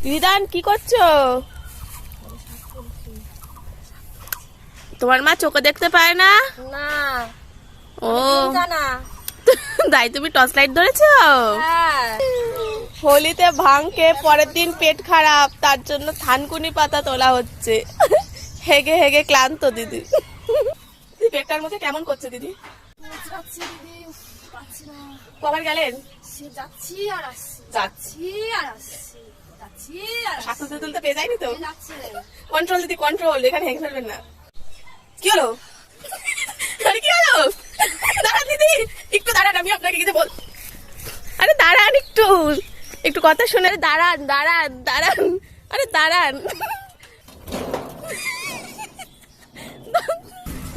বিধান কি করছো? তোমার মা চোখে দেখতে পায় না? না। ও না। তাই তুমি টর্চ লাইট ধরেছো? হ্যাঁ। হোলিতে ভাং খেয়ে পরের দিন পেট খারাপ, তার জন্য থানকুনি পাতা তোলা হচ্ছে। হেগে হেগে ক্লান্ত দিদি। পেটটার মধ্যে কেমন করছে দিদি? যাচ্ছি দিদি, পাচ্ছি না। কবার গেলেন? সে যাচ্ছি আর আসছি, যাচ্ছি আর আসছি, যাচ্ছি আর আসছি। স্বাস্থ্য তুলতে পেয়ে যায়নি তো? যাচ্ছে। কন্ট্রোল দিদি কন্ট্রোল, এখানে হেগে ফেলবেন না। কি হলো? আরে কি হলো? দাঁড়ান দিদি, একটু দাঁড়ান, আমি আপনাকে কিছু বল। আরে দাঁড়ান একটু, একটু কথা শুনে। দাঁড়ান দাঁড়ান দাঁড়ান, আরে দাঁড়ান।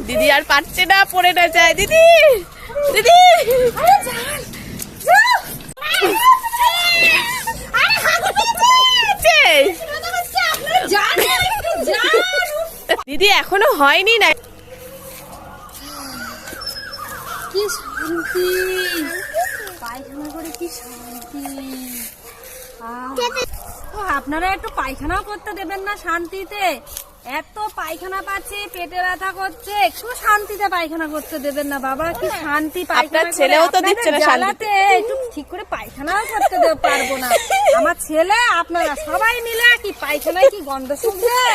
দিদি আর পারছে না, পড়ে না যায়। দিদি দিদি দিদি এখনো হয়নি না। কি শান্তি, পায়খানা করে কি শান্তি। আপনারা একটু পায়খানাও করতে দেবেন না শান্তিতে? এত পায়খানা পাচ্ছি, পেটে ব্যথা করছে, একটু শান্তিতে পায়খানা করতে দেবেন না বাবা? কি শান্তি পায়খানা আপনার ছেলেও তো দিচ্ছে না জ্বালাতে, একটু ঠিক করে পায়খানাও করতে পারবো না। আমার ছেলে আপনারা সবাই মিলে কি পায়খানায় কি গন্ধ শুকবেন?